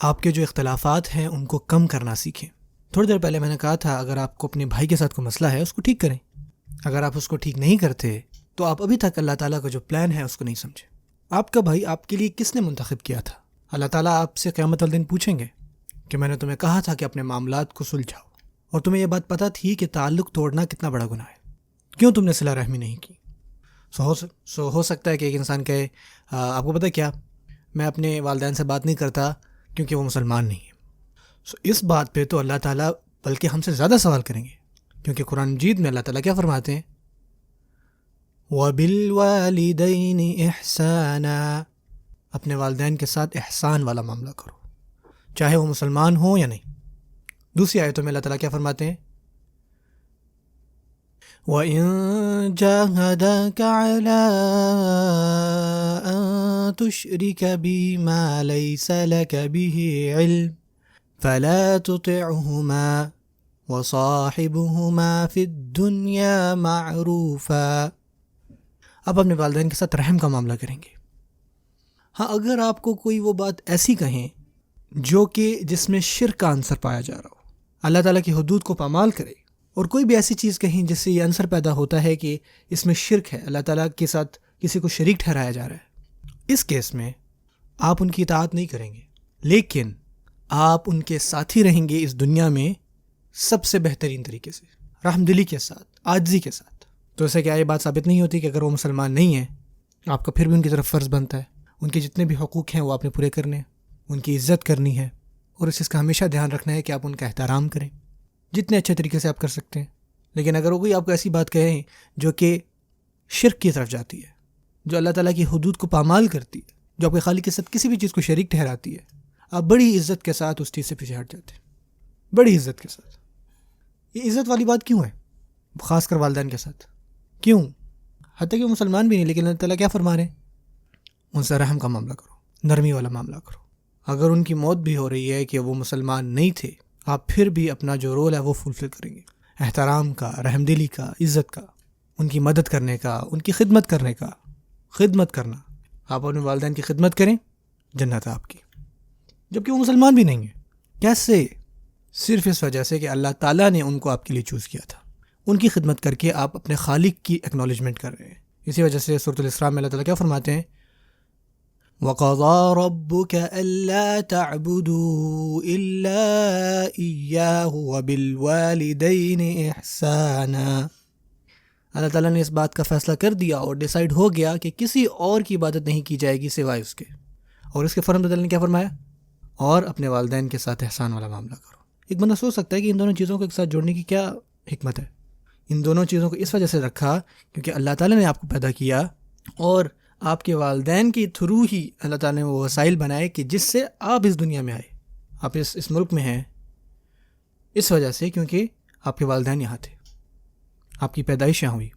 آپ کے جو اختلافات ہیں ان کو کم کرنا سیکھیں. تھوڑی دیر پہلے میں نے کہا تھا اگر آپ کو اپنے بھائی کے ساتھ کوئی مسئلہ ہے اس کو ٹھیک کریں. اگر آپ اس کو ٹھیک نہیں کرتے تو آپ ابھی تک اللہ تعالیٰ کا جو پلان ہے اس کو نہیں سمجھے. آپ کا بھائی آپ کے لیے کس نے منتخب کیا تھا؟ اللہ تعالیٰ آپ سے قیامت والدین پوچھیں گے کہ میں نے تمہیں کہا تھا کہ اپنے معاملات کو سلجھاؤ، اور تمہیں یہ بات پتہ تھی کہ تعلق توڑنا کتنا بڑا گناہ ہے، کیوں تم نے صلہ رحمی نہیں کی؟ ہو سکتا ہے کہ ایک انسان کہے آپ کو پتہ کیا، میں اپنے والدین سے بات نہیں کرتا کیونکہ وہ مسلمان نہیں ہیں. اس بات پہ تو اللہ تعالیٰ بلکہ ہم سے زیادہ سوال کریں گے، کیونکہ قرآن مجید میں اللہ تعالیٰ کیا فرماتے ہیں؟ وَبِالْوَالِدَيْنِ إِحْسَانًا، اپنے والدین کے ساتھ احسان والا معاملہ کرو چاہے وہ مسلمان ہوں یا نہیں. دوسری آیتوں میں اللہ تعالیٰ کیا فرماتے ہیں؟ وَإِن جَاهَدَاكَ عَلَىٰ أَن تُشْرِكَ بِي مَا لَيْسَ لَكَ بِهِ عِلْمٌ فَلَا تُطِعْهُمَا وَصَاحِبْهُمَا فِي الدُّنْيَا مَعْرُوفًا. آپ اپنے والدین کے ساتھ رحم کا معاملہ کریں گے. ہاں، اگر آپ کو کوئی وہ بات ایسی کہیں جو کہ جس میں شرک کا عنصر پایا جا رہا ہو، اللہ تعالیٰ کی حدود کو پامال کرے، اور کوئی بھی ایسی چیز کہیں جس سے یہ عنصر پیدا ہوتا ہے کہ اس میں شرک ہے، اللہ تعالیٰ کے ساتھ کسی کو شریک ٹھہرایا جا رہا ہے، اس کیس میں آپ ان کی اطاعت نہیں کریں گے، لیکن آپ ان کے ساتھی رہیں گے اس دنیا میں سب سے بہترین طریقے سے، رحم دلی کے ساتھ، عاجزی کے ساتھ. تو اسے کیا یہ بات ثابت نہیں ہوتی کہ اگر وہ مسلمان نہیں ہیں آپ کا پھر بھی ان کی طرف فرض بنتا ہے ان کے جتنے بھی حقوق ہیں وہ آپ نے پورے کرنے ہیں، ان کی عزت کرنی ہے، اور اس کا ہمیشہ دھیان رکھنا ہے کہ آپ ان کا احترام کریں جتنے اچھے طریقے سے آپ کر سکتے ہیں. لیکن اگر وہ کوئی آپ کو ایسی بات کہیں جو کہ شرک کی طرف جاتی ہے، جو اللہ تعالیٰ کی حدود کو پامال کرتی ہے، جو آپ کے خالق کے ساتھ کسی بھی چیز کو شریک ٹھہراتی ہے، آپ بڑی عزت کے ساتھ اس چیز سے پیچھے ہٹ جاتے ہیں، بڑی عزت کے ساتھ. یہ عزت والی بات کیوں ہے خاص کر والدین کے ساتھ؟ کیوں؟ حتیٰ کہ وہ مسلمان بھی نہیں، لیکن اللہ تعالیٰ کیا فرما رہے ہیں؟ ان سے رحم کا معاملہ کرو، نرمی والا معاملہ کرو. اگر ان کی موت بھی ہو رہی ہے کہ وہ مسلمان نہیں تھے، آپ پھر بھی اپنا جو رول ہے وہ فلفل کریں گے، احترام کا، رحم دلی کا، عزت کا، ان کی مدد کرنے کا، ان کی خدمت کرنے کا. خدمت کرنا، آپ اپنے والدین کی خدمت کریں، جنت ہے آپ کی، جبکہ وہ مسلمان بھی نہیں ہیں. کیسے؟ صرف اس وجہ سے کہ اللہ تعالیٰ نے ان کو آپ کے لیے چوز کیا تھا. ان کی خدمت کر کے آپ اپنے خالق کی ایکنالجمنٹ کر رہے ہیں. اسی وجہ سے سورۃ الاسراء میں اللہ تعالیٰ کیا فرماتے ہیں؟ وَقَضَىٰ رَبُّكَ أَلَّا تَعْبُدُوا إِلَّا إِيَّاهُ وَبِالْوَالِدَيْنِ إِحْسَانًا. اللہ تعالیٰ نے اس بات کا فیصلہ کر دیا اور ڈیسائیڈ ہو گیا کہ کسی اور کی عبادت نہیں کی جائے گی سوائے اس کے. اور اس کے فوراً بعد اللہ نے کیا فرمایا؟ اور اپنے والدین کے ساتھ احسان والا معاملہ کرو. ایک بندہ سوچ سکتا ہے کہ ان دونوں چیزوں کو ایک ساتھ جوڑنے کی کیا حکمت ہے؟ ان دونوں چیزوں کو اس وجہ سے رکھا کیونکہ اللہ تعالیٰ نے آپ کو پیدا کیا، اور آپ کے والدین کے تھرو ہی اللہ تعالیٰ نے وہ وسائل بنائے کہ جس سے آپ اس دنیا میں آئے، آپ اس ملک میں ہیں اس وجہ سے کیونکہ آپ کے والدین یہاں تھے، آپ کی پیدائش یہاں ہوئی.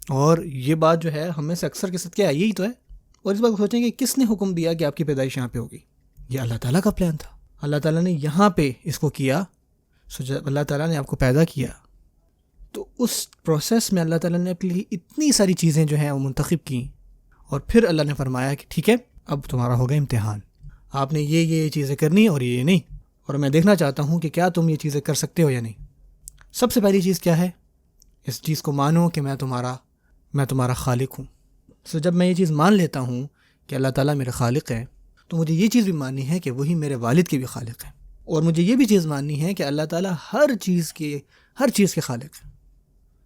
اور یہ بات جو ہے ہم میں سے اکثر کے ساتھ کیا ہے، یہی تو ہے. اور اس بات کو سوچیں کہ کس نے حکم دیا کہ آپ کی پیدائش یہاں پہ ہوگی؟ یہ اللہ تعالیٰ کا پلان تھا. اللہ تعالیٰ نے یہاں پہ اس کو کیا. جب اللہ تعالیٰ نے آپ کو پیدا کیا تو اس پروسیس میں اللہ تعالیٰ نے اپنے لیے اتنی ساری چیزیں جو ہیں وہ منتخب کیں، اور پھر اللہ نے فرمایا کہ ٹھیک ہے اب تمہارا ہوگا امتحان، آپ نے یہ چیزیں کرنی اور یہ نہیں، اور میں دیکھنا چاہتا ہوں کہ کیا تم یہ چیزیں کر سکتے ہو یا نہیں. سب سے پہلی چیز کیا ہے؟ اس چیز کو مانو کہ میں تمہارا خالق ہوں. جب میں یہ چیز مان لیتا ہوں کہ اللہ تعالیٰ میرے خالق ہیں، تو مجھے یہ چیز بھی ماننی ہے کہ وہی میرے والد کے بھی خالق ہیں، اور مجھے یہ بھی چیز ماننی ہے کہ اللہ تعالیٰ ہر چیز کے خالق ہیں.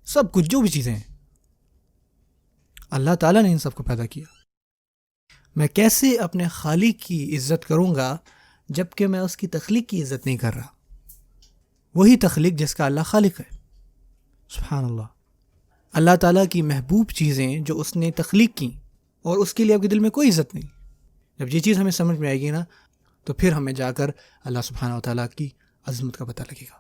سب کچھ جو بھی چیزیں ہیں اللہ تعالیٰ نے ان سب کو پیدا کیا. میں کیسے اپنے خالق کی عزت کروں گا جب کہ میں اس کی تخلیق کی عزت نہیں کر رہا؟ وہی تخلیق جس کا اللہ خالق ہے. سبحان اللہ. اللہ تعالیٰ کی محبوب چیزیں جو اس نے تخلیق کی، اور اس کے لیے آپ کے دل میں کوئی عزت نہیں. جب یہ چیز ہمیں سمجھ میں آئے گی نا، تو پھر ہمیں جا کر اللہ سبحانہ و تعالیٰ کی عظمت کا پتہ لگے گا.